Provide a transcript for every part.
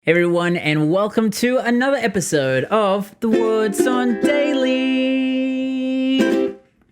Hey everyone, and welcome to another episode of the What's On Daily.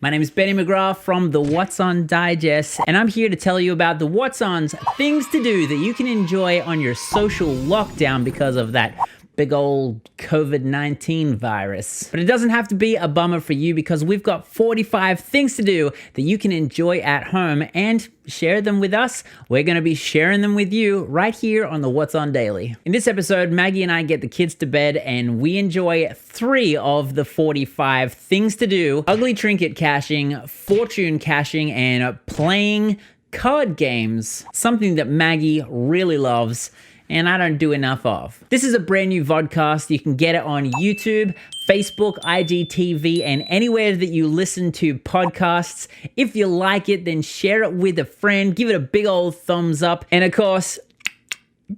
My name is Benny McGrath from the What's On Digest, and I'm here to tell you about the What's On's things to do that you can enjoy on your social lockdown because of that big old COVID-19 virus. But it doesn't have to be a bummer for you because we've got 45 things to do that you can enjoy at home and share them with us. We're going to be sharing them with you right here on the What's On Daily. In this episode, Maggie and I get the kids to bed and we enjoy 3 of the 45 things to do: ugly trinket caching, fortune caching, and playing card games. Something that Maggie really loves and I don't do enough of. This is a brand new vodcast. You can get it on YouTube, Facebook, IGTV, and anywhere that you listen to podcasts. If you like it, then share it with a friend. Give it a big old thumbs up. And of course,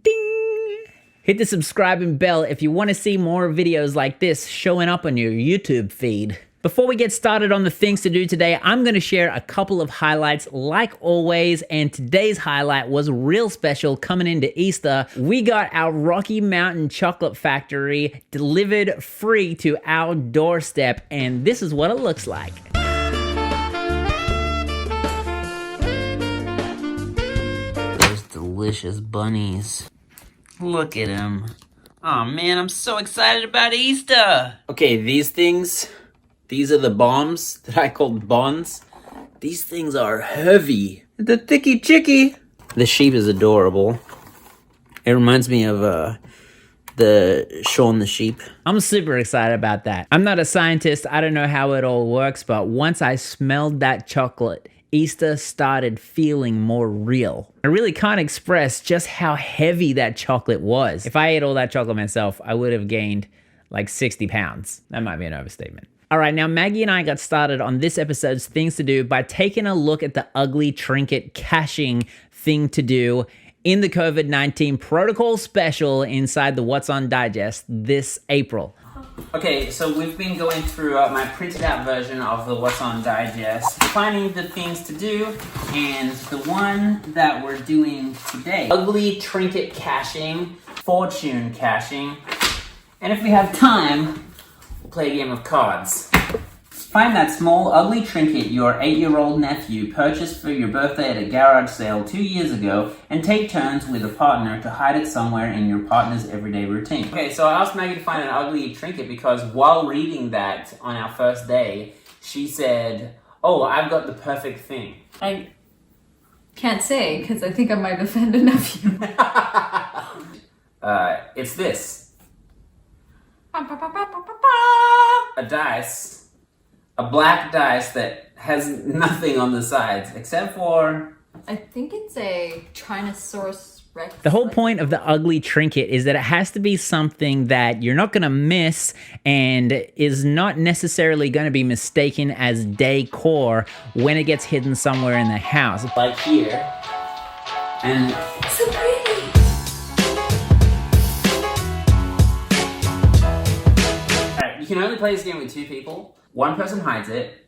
ding! Hit the subscribe bell if you want to see more videos like this showing up on your YouTube feed. Before we get started on the things to do today, I'm going to share a couple of highlights like always, and today's highlight was real special coming into Easter. We got our Rocky Mountain Chocolate Factory delivered free to our doorstep, and this is what it looks like. Those delicious bunnies. Look at them. Oh man, I'm so excited about Easter. Okay, these are the bombs that I called bonds. These things are heavy. The thicky chicky. The sheep is adorable. It reminds me of the Shaun the Sheep. I'm super excited about that. I'm not a scientist. I don't know how it all works, but once I smelled that chocolate, Easter started feeling more real. I really can't express just how heavy that chocolate was. If I ate all that chocolate myself, I would have gained like 60 pounds. That might be an overstatement. All right, now Maggie and I got started on this episode's things to do by taking a look at the ugly trinket caching thing to do in the COVID-19 protocol special inside the What's On Digest this April. Okay, so we've been going through my printed out version of the What's On Digest, finding the things to do, and the one that we're doing today, ugly trinket caching, fortune caching, and if we have time, play a game of cards. Find that small, ugly trinket your 8-year-old nephew purchased for your birthday at a garage sale 2 years ago and take turns with a partner to hide it somewhere in your partner's everyday routine. Okay, so I asked Maggie to find an ugly trinket because while reading that on our first day, she said, "Oh, I've got the perfect thing." I can't say because I think I might offend a nephew. It's this. A dice, a black dice that has nothing on the sides except for... I think it's a Tyrannosaurus Rex. The whole point of the ugly trinket is that it has to be something that you're not going to miss and is not necessarily going to be mistaken as decor when it gets hidden somewhere in the house. Like here. And... so pretty! You can only play this game with 2 people. One person hides it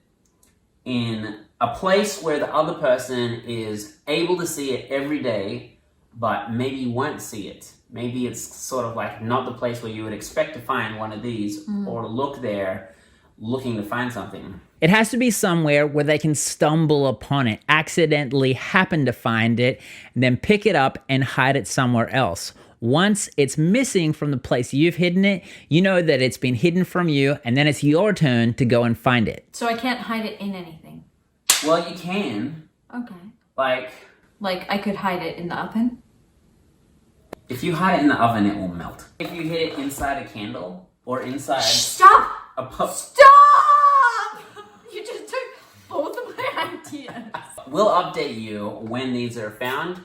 in a place where the other person is able to see it every day, but maybe won't see it. Maybe it's sort of like not the place where you would expect to find one of these or look there looking to find something. It has to be somewhere where they can stumble upon it, accidentally happen to find it, and then pick it up and hide it somewhere else. Once it's missing from the place you've hidden it, you know that it's been hidden from you, and then it's your turn to go and find it. So I can't hide it in anything? Well, you can. Okay. Like I could hide it in the oven? If you hide it in the oven, it will melt. If you hid it inside a candle or inside... Stop! A pup. Stop! You just took both of my ideas. We'll update you when these are found.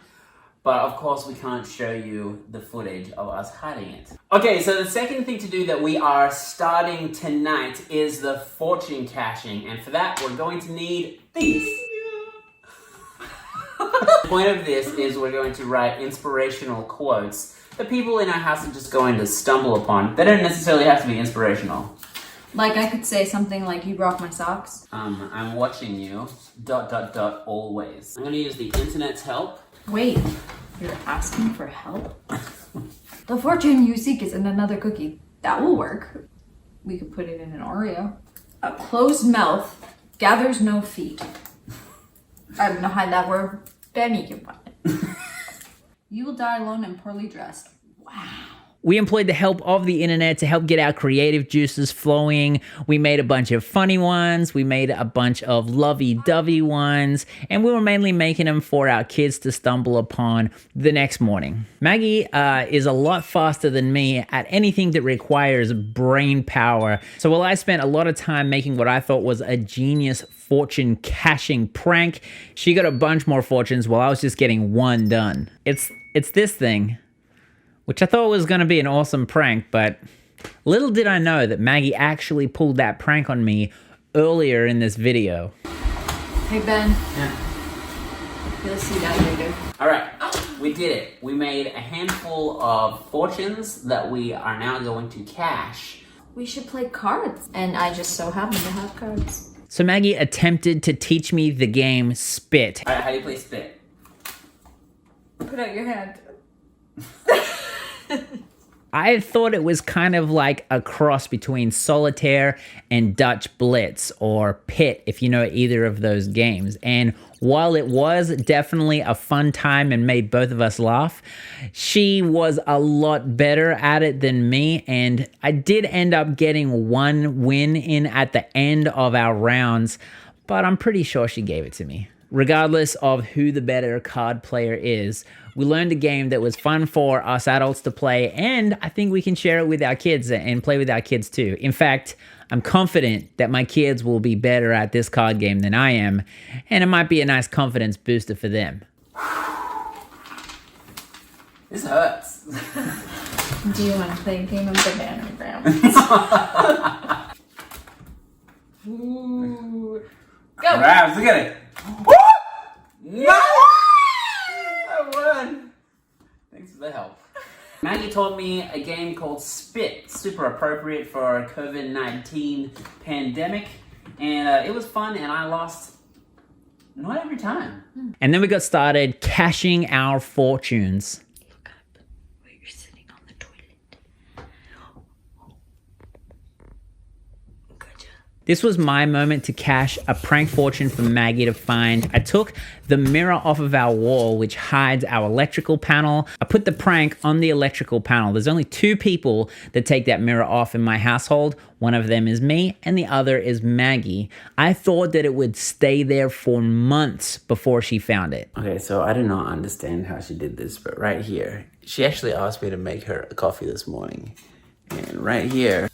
But of course, we can't show you the footage of us hiding it. Okay, so the second thing to do that we are starting tonight is the fortune caching. And for that, we're going to need these. The point of this is we're going to write inspirational quotes that people in our house are just going to stumble upon. They don't necessarily have to be inspirational. Like I could say something like, "You rock my socks." I'm watching you, ... always. I'm going to use the internet's help. Wait, you're asking for help? The fortune you seek is in another cookie. That will work. We could put it in an Oreo. A closed mouth gathers no feet. I'm gonna hide that where Benny can find it. You will die alone and poorly dressed. Wow. We employed the help of the internet to help get our creative juices flowing. We made a bunch of funny ones. We made a bunch of lovey-dovey ones. And we were mainly making them for our kids to stumble upon the next morning. Maggie is a lot faster than me at anything that requires brain power. So while I spent a lot of time making what I thought was a genius fortune caching prank, she got a bunch more fortunes while I was just getting one done. It's this thing, which I thought was going to be an awesome prank, but little did I know that Maggie actually pulled that prank on me earlier in this video. Hey, Ben. Yeah. You'll see that later. All right, we did it. We made a handful of fortunes that we are now going to cache. We should play cards. And I just so happen to have cards. So Maggie attempted to teach me the game Spit. All right, how do you play Spit? Put out your hand. I thought it was kind of like a cross between Solitaire and Dutch Blitz, or Pit, if you know either of those games. And while it was definitely a fun time and made both of us laugh, she was a lot better at it than me, and I did end up getting one win in at the end of our rounds, but I'm pretty sure she gave it to me. Regardless of who the better card player is, we learned a game that was fun for us adults to play, and I think we can share it with our kids and play with our kids too. In fact, I'm confident that my kids will be better at this card game than I am, and it might be a nice confidence booster for them. This hurts. Do you want to play a game of bananagrams? Ooh. Go! Grabs, look at it. No! I won. Thanks for the help. Maggie taught me a game called Spit, super appropriate for a COVID-19 pandemic, and it was fun, and I lost not every time. And then we got started caching our fortunes. Look up where you're sitting on the toilet. Gotcha. This was my moment to cache a prank fortune for Maggie to find. I took the mirror off of our wall, which hides our electrical panel. I put the prank on the electrical panel. There's only 2 people that take that mirror off in my household. One of them is me, and the other is Maggie. I thought that it would stay there for months before she found it. Okay, so I do not understand how she did this, but right here, she actually asked me to make her a coffee this morning. And right here,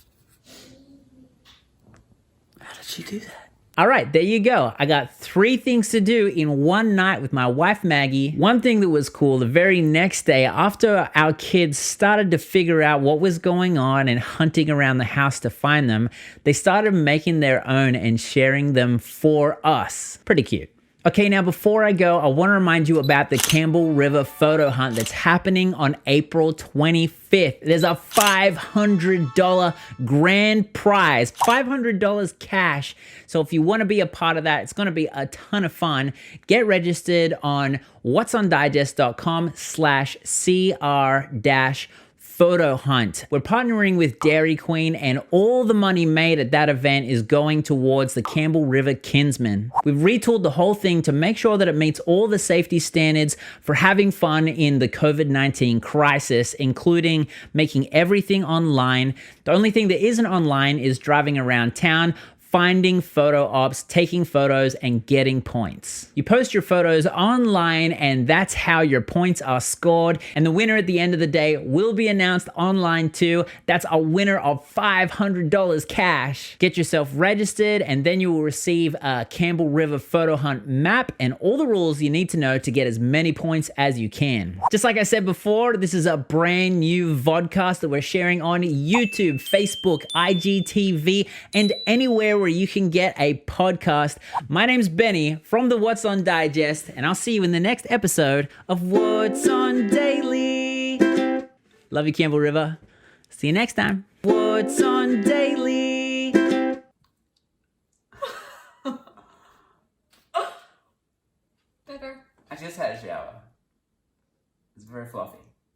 how did she do that? All right, there you go. I got 3 things to do in one night with my wife, Maggie. One thing that was cool, the very next day, after our kids started to figure out what was going on and hunting around the house to find them, they started making their own and sharing them for us. Pretty cute. Okay, now before I go, I want to remind you about the Campbell River photo hunt that's happening on April 25th. There's a $500 grand prize, $500 cash. So if you want to be a part of that, it's going to be a ton of fun. Get registered on whatsondigest.com/CR- photo hunt. We're partnering with Dairy Queen, and all the money made at that event is going towards the Campbell River Kinsman. We've retooled the whole thing to make sure that it meets all the safety standards for having fun in the COVID-19 crisis, including making everything online. The only thing that isn't online is driving around town, finding photo ops, taking photos, and getting points. You post your photos online, and that's how your points are scored. And the winner at the end of the day will be announced online too. That's a winner of $500 cash. Get yourself registered, and then you will receive a Campbell River photo hunt map and all the rules you need to know to get as many points as you can. Just like I said before, this is a brand new vodcast that we're sharing on YouTube, Facebook, IGTV, and anywhere where you can get a podcast. My name's Benny from the What's On Digest, and I'll see you in the next episode of What's On Daily. Love you, Campbell River. See you next time. What's On Daily.